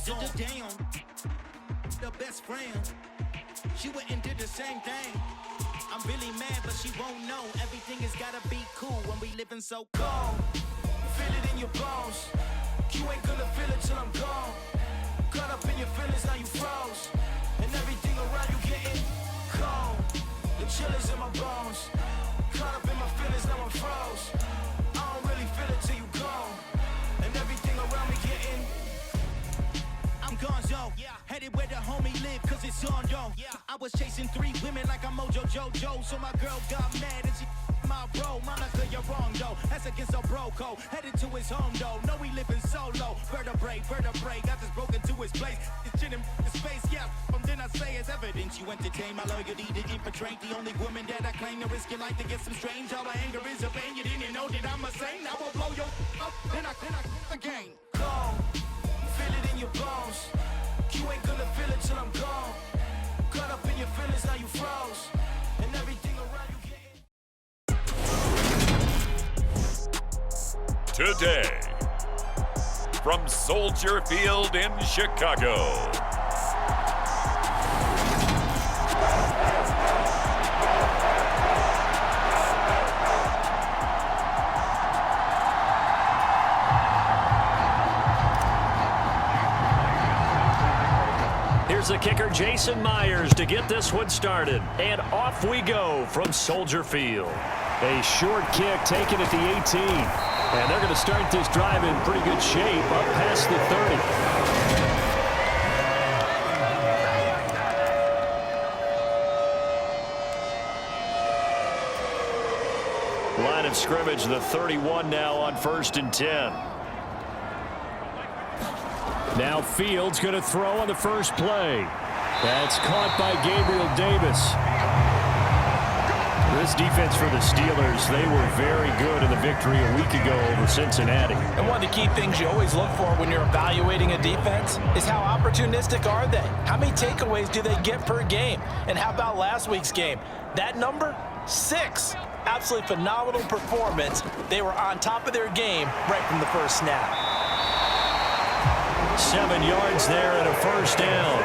Damn, the best friend. She went and did the same thing. I'm really mad, but she won't know. Everything has gotta be cool when we living so cold. Feel it in your bones. You ain't gonna feel it till I'm gone. Caught up in your feelings, now you froze. And everything around you getting cold. The chill is in my bones. Caught up in my feelings, now I'm froze. I don't really feel it till you gone. And everything around me getting I'm gonzo, headed where the homie live, cause it's on, yo. I was chasing 3 women like I'm Mojo Jojo, so my girl got mad and she my bro. Monica, you're wrong, though. That's against a bro code. Headed to his home, though. No, we living solo. Vertebrae, got this broken to his place. It's shit in his face, yeah. From then I say it's evidence. You entertain my loyalty to infiltrate. The only woman that I claim to risk your life to get some strange. All my anger is a pain. You didn't know that I'm a saint. Now I'll blow your up. Then I again. Gone. Feel it in your bones. You ain't gonna feel it till I'm gone. Caught up in your feelings, now you froze. And everything around you getting Today, from Soldier Field in Chicago. Here's the kicker, Jason Myers, to get this one started. And off we go from Soldier Field. A short kick taken at the 18. And they're going to start this drive in pretty good shape up past the 30. Line of scrimmage, the 31 now on 1st and 10. Now Fields going to throw on the first play. That's caught by Gabriel Davis. This defense for the Steelers, they were very good in the victory a week ago over Cincinnati. And one of the key things you always look for when you're evaluating a defense is how opportunistic are they? How many takeaways do they get per game? And how about last week's game? That number, 6. Absolutely phenomenal performance. They were on top of their game right from the first snap. 7 yards there and a first down.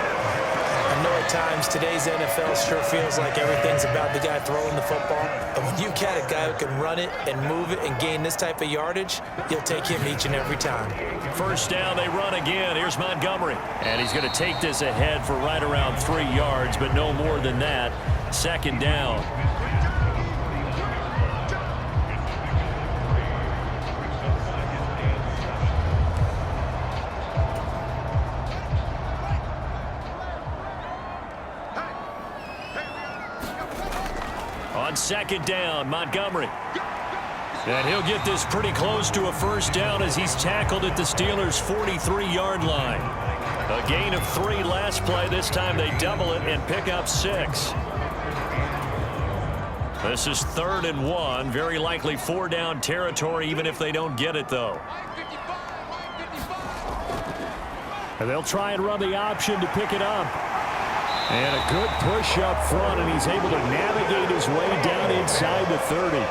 I know at times today's NFL sure feels like everything's about the guy throwing the football. But when you got a guy who can run it and move it and gain this type of yardage, you'll take him each and every time. First down, they run again. Here's Montgomery. And he's going to take this ahead for right around 3 yards, but no more than that. 2nd down. On 2nd down, Montgomery. And he'll get this pretty close to a first down as he's tackled at the Steelers' 43-yard line. A gain of 3 last play. This time they double it and pick up 6. This is 3rd and 1. Very likely 4-down territory even if they don't get it, though. And they'll try and run the option to pick it up. And a good push up front, and he's able to navigate his way down inside the 30.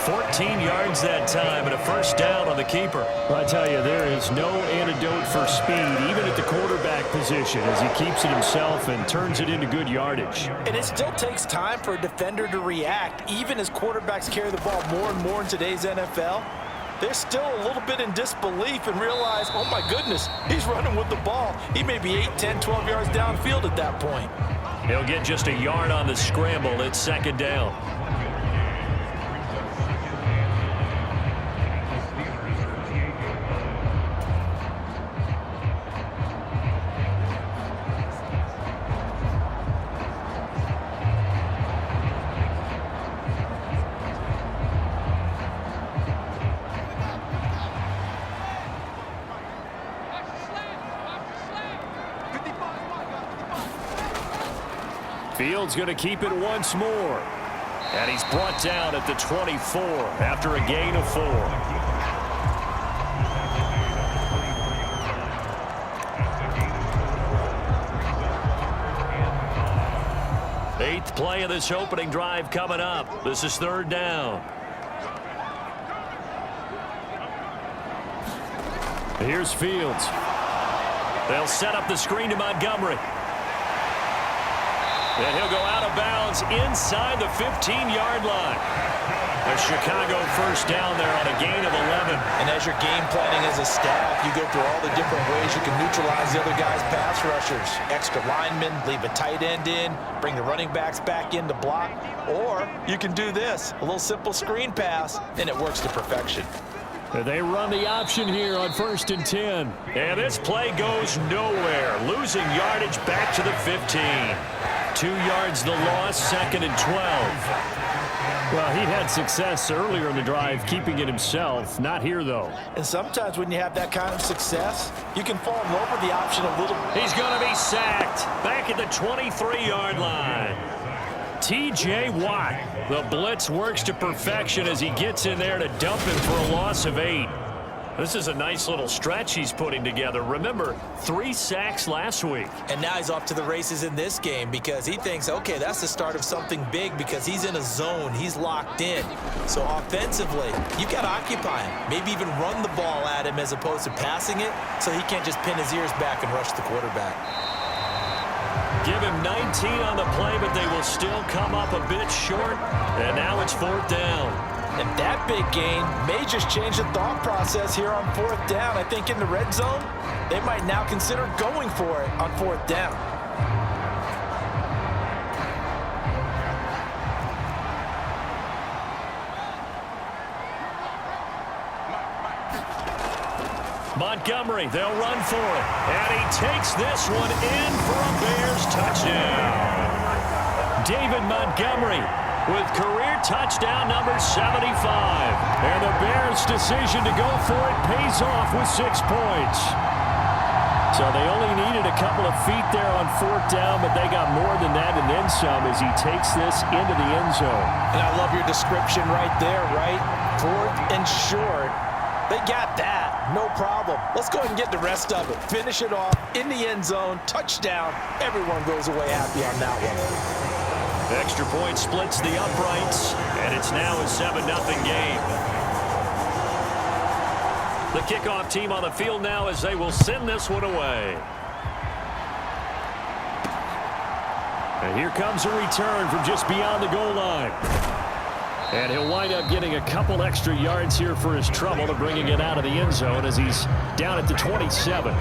14 yards that time, and a first down on the keeper. I tell you, there is no antidote for speed, even at the quarterback position, as he keeps it himself and turns it into good yardage. And it still takes time for a defender to react, even as quarterbacks carry the ball more and more in today's NFL. They're still a little bit in disbelief and realize, oh my goodness, he's running with the ball. He may be 8, 10, 12 yards downfield at that point. He'll get just a yard on the scramble. It's 2nd down. Fields going to keep it once more. And he's brought down at the 24 after a gain of 4. Eighth play of this opening drive coming up. This is 3rd down. Here's Fields. They'll set up the screen to Montgomery. And he'll go out of bounds inside the 15-yard line. A Chicago first down there on a gain of 11. And as you're game planning as a staff, you go through all the different ways you can neutralize the other guy's pass rushers. Extra linemen, leave a tight end in, bring the running backs back in to block. Or you can do this, a little simple screen pass, and it works to perfection. They run the option here on 1st and 10. And this play goes nowhere. Losing yardage back to the 15. 2 yards the loss, 2nd and 12. Well, he had success earlier in the drive, keeping it himself. Not here, though. And sometimes when you have that kind of success, you can fall in love with the option a little. He's going to be sacked back at the 23-yard line. T.J. Watt. The blitz works to perfection as he gets in there to dump him for a loss of 8. This is a nice little stretch he's putting together. Remember, 3 sacks last week. And now he's off to the races in this game because he thinks, okay, that's the start of something big because he's in a zone. He's locked in. So offensively, you've got to occupy him. Maybe even run the ball at him as opposed to passing it so he can't just pin his ears back and rush the quarterback. Give him 19 on the play, but they will still come up a bit short. And now it's 4th down. And that big gain may just change the thought process here on 4th down. I think in the red zone, they might now consider going for it on 4th down. Montgomery, they'll run for it. And he takes this one in for a Bears touchdown. David Montgomery with career touchdown number 75. And the Bears' decision to go for it pays off with 6 points. So they only needed a couple of feet there on 4th down, but they got more than that and then some as he takes this into the end zone. And I love your description right there, right? 4th and short. They got that. No problem. Let's go ahead and get the rest of it. Finish it off in the end zone. Touchdown. Everyone goes away happy on that one. Extra point splits the uprights, and it's now a 7-0 game. The kickoff team on the field now as they will send this one away. And here comes a return from just beyond the goal line. And he'll wind up getting a couple extra yards here for his trouble to bringing it out of the end zone as he's down at the 27.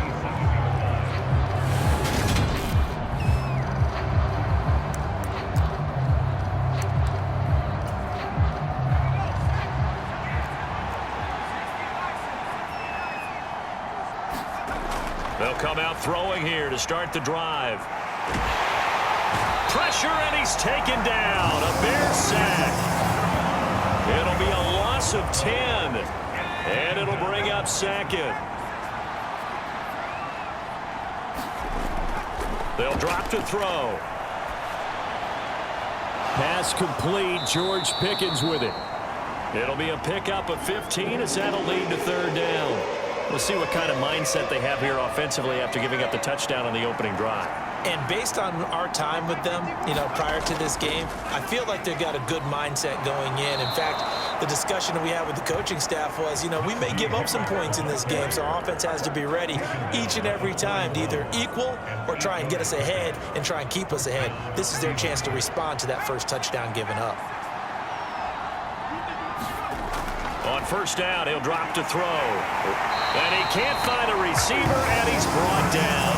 They'll come out throwing here to start the drive. Pressure, and he's taken down. A Bears sack. It'll be a loss of 10. And it'll bring up 2nd. They'll drop to throw. Pass complete. George Pickens with it. It'll be a pickup of 15 as that'll lead to 3rd down. We'll see what kind of mindset they have here offensively after giving up the touchdown on the opening drive. And based on our time with them, prior to this game, I feel like they've got a good mindset going in. In fact, the discussion that we had with the coaching staff was, we may give up some points in this game, so our offense has to be ready each and every time to either equal or try and get us ahead and try and keep us ahead. This is their chance to respond to that first touchdown given up. On 1st down, he'll drop to throw. And he can't find a receiver, and he's brought down.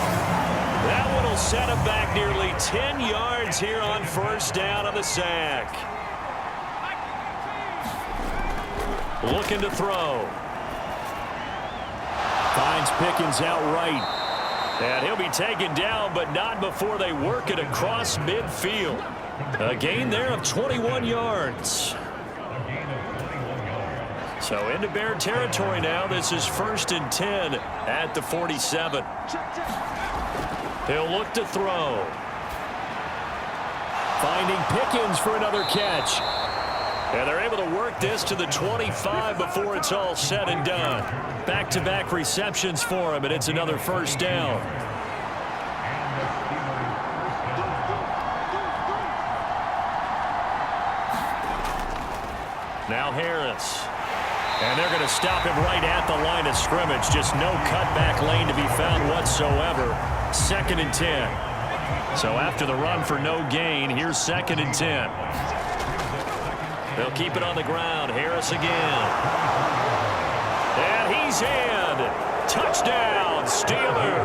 That one will set him back nearly 10 yards here on 1st down on the sack. Looking to throw. Finds Pickens outright. And he'll be taken down, but not before they work it across midfield. A gain there of 21 yards. So into Bear territory now. This is 1st and 10 at the 47. He'll look to throw. Finding Pickens for another catch. And they're able to work this to the 25 before it's all said and done. Back-to-back receptions for him, and it's another 1st down. Now Harris. And they're going to stop him right at the line of scrimmage. Just no cutback lane to be found whatsoever. whatsoever. 2nd and 10. So after the run for no gain, here's 2nd and 10. They'll keep it on the ground. Harris again. And he's in. Touchdown, Steelers.